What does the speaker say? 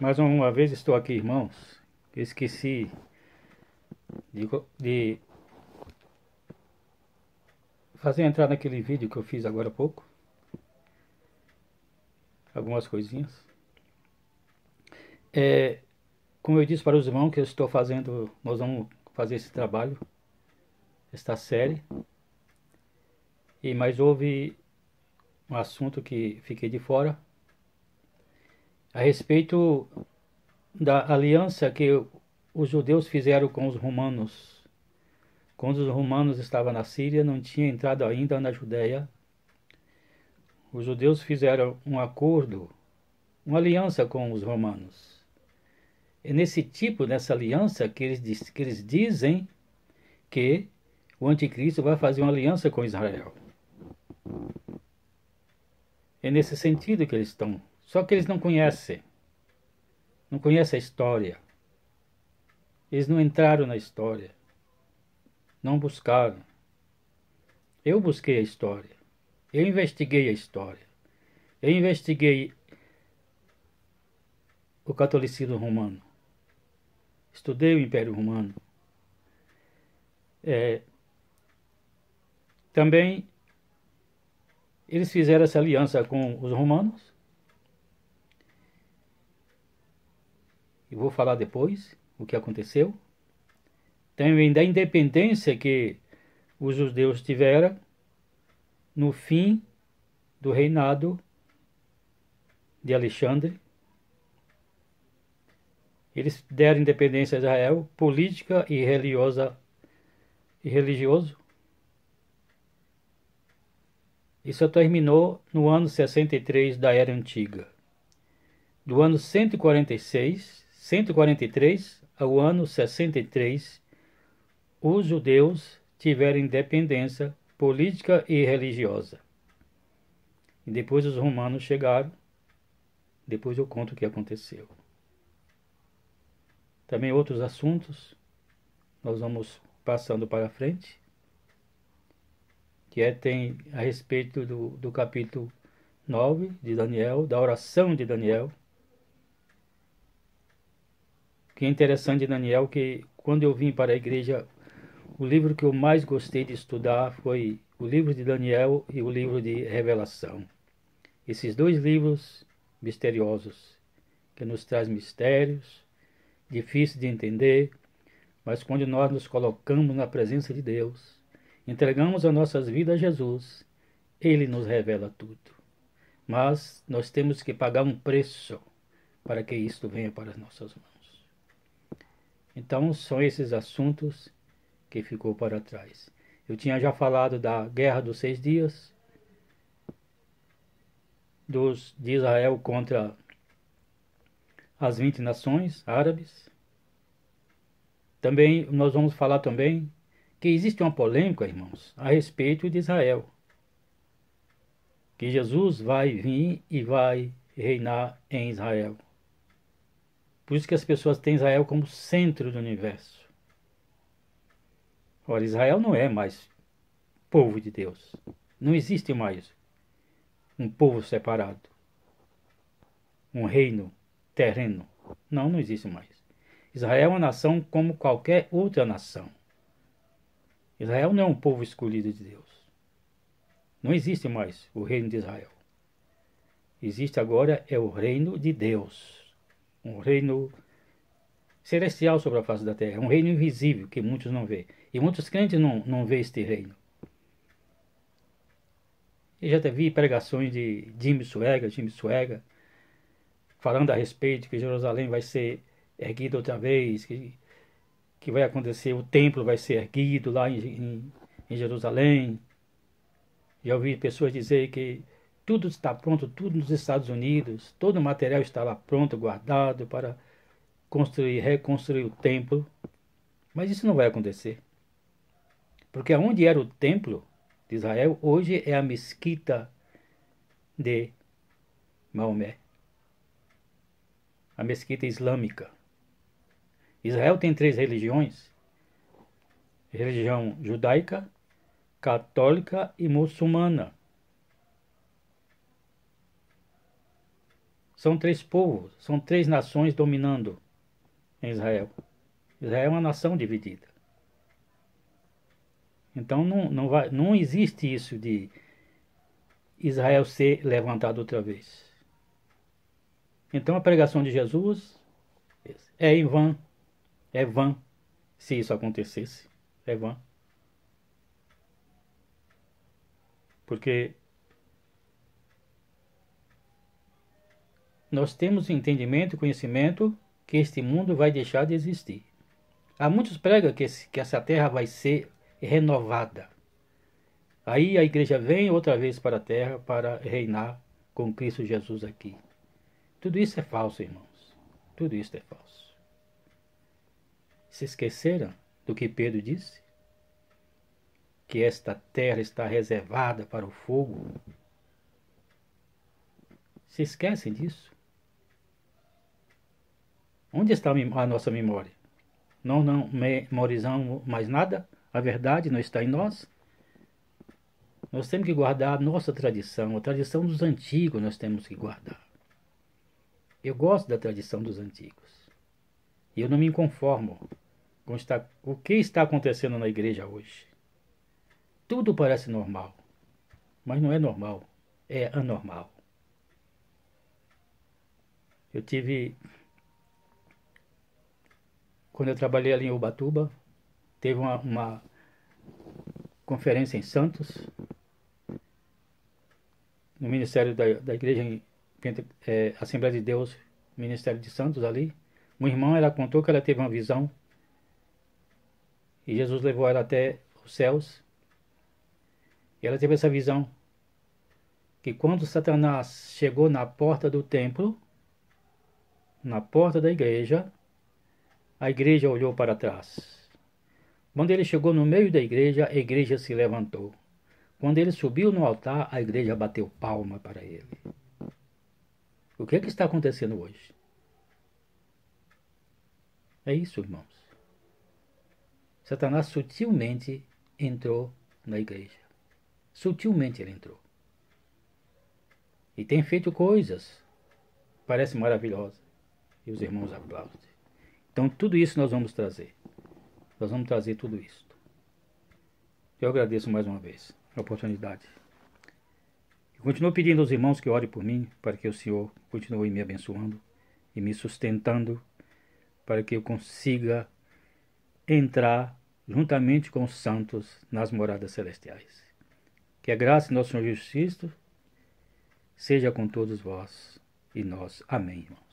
Mais uma vez estou aqui, irmãos. Esqueci de fazer entrar naquele vídeo que eu fiz agora há pouco. Algumas coisinhas. É, como eu disse para os irmãos que eu estou fazendo, nós vamos fazer esse trabalho, esta série. Mas houve um assunto que fiquei de fora a respeito da aliança que os judeus fizeram com os romanos. Quando os romanos estavam na Síria, não tinha entrado ainda na Judéia. Os judeus fizeram um acordo, uma aliança com os romanos. É nesse tipo, nessa aliança, que eles dizem que o anticristo vai fazer uma aliança com Israel. É nesse sentido que eles estão. Só que eles não conhecem a história. Eles não entraram na história. Não buscaram. Eu busquei a história. Eu investiguei a história. Eu investiguei o catolicismo romano. Estudei o Império Romano. Também eles fizeram essa aliança com os romanos. E vou falar depois o que aconteceu. Também da independência que os judeus tiveram no fim do reinado de Alexandre. Eles deram independência a Israel, política e religioso. Isso terminou no ano 63 da Era Antiga. Do ano 143 ao ano 63, os judeus tiveram independência política e religiosa. E depois os romanos chegaram. Depois eu conto o que aconteceu. Também outros assuntos nós vamos passando para frente, que tem a respeito do capítulo 9 de Daniel, da oração de Daniel. Que é interessante de Daniel, que quando eu vim para a igreja, o livro que eu mais gostei de estudar foi o livro de Daniel e o livro de Revelação. Esses dois livros misteriosos, que nos traz mistérios, difíceis de entender, mas quando nós nos colocamos na presença de Deus, entregamos as nossas vidas a Jesus, Ele nos revela tudo. Mas nós temos que pagar um preço para que isto venha para as nossas mãos. Então, são esses assuntos que ficou para trás. Eu tinha já falado da Guerra dos 6 Dias, de Israel contra as 20 nações árabes. Também nós vamos falar também que existe uma polêmica, irmãos, a respeito de Israel. Que Jesus vai vir e vai reinar em Israel. Por isso que as pessoas têm Israel como centro do universo. Ora, Israel não é mais povo de Deus. Não existe mais um povo separado. Um reino terreno. Não, não existe mais. Israel é uma nação como qualquer outra nação. Israel não é um povo escolhido de Deus. Não existe mais o reino de Israel. Existe agora é o reino de Deus. Um reino celestial sobre a face da terra. Um reino invisível que muitos não vê. E muitos crentes não vê este reino. Eu já vi pregações de Jim Swaggart, falando a respeito de que Jerusalém vai ser erguida outra vez, que vai acontecer, o templo vai ser erguido lá em Jerusalém. Já ouvi pessoas dizer que tudo está pronto, tudo nos Estados Unidos, todo o material está lá pronto, guardado para reconstruir o templo. Mas isso não vai acontecer. Porque onde era o templo de Israel, hoje é a mesquita de Maomé. A mesquita islâmica. Israel tem 3 religiões: religião judaica, católica e muçulmana. São 3 povos, são 3 nações dominando em Israel. Israel é uma nação dividida. Então não existe isso de Israel ser levantado outra vez. Então a pregação de Jesus é em vão, é vã, se isso acontecesse, é vã. Porque nós temos entendimento e conhecimento que este mundo vai deixar de existir. Há muitos pregam que essa terra vai ser renovada. Aí a igreja vem outra vez para a terra para reinar com Cristo Jesus aqui. Tudo isso é falso, irmãos. Tudo isso é falso. Se esqueceram do que Pedro disse? Que esta terra está reservada para o fogo. Se esquecem disso? Onde está a nossa memória? Nós não memorizamos mais nada? A verdade não está em nós? Nós temos que guardar a nossa tradição, a tradição dos antigos nós temos que guardar. Eu gosto da tradição dos antigos. E eu não me conformo com o que está acontecendo na igreja hoje. Tudo parece normal, mas não é normal, é anormal. Eu tive, quando eu trabalhei ali em Ubatuba, teve uma conferência em Santos, no Ministério da Igreja Assembleia de Deus, Ministério de Santos ali. Uma irmã, ela contou que ela teve uma visão e Jesus levou ela até os céus. E ela teve essa visão que quando Satanás chegou na porta do templo, na porta da igreja, a igreja olhou para trás. Quando ele chegou no meio da igreja, a igreja se levantou. Quando ele subiu no altar, a igreja bateu palma para ele. O que está acontecendo hoje? É isso, irmãos. Satanás sutilmente entrou na igreja. Sutilmente ele entrou. E tem feito coisas, parece maravilhosas. E os irmãos aplaudem. Então tudo isso nós vamos trazer. Nós vamos trazer tudo isso. Eu agradeço mais uma vez a oportunidade. Eu continuo pedindo aos irmãos que orem por mim, para que o Senhor continue me abençoando e me sustentando, para que eu consiga entrar juntamente com os santos nas moradas celestiais. Que a graça de nosso Senhor Jesus Cristo seja com todos vós e nós. Amém, irmão.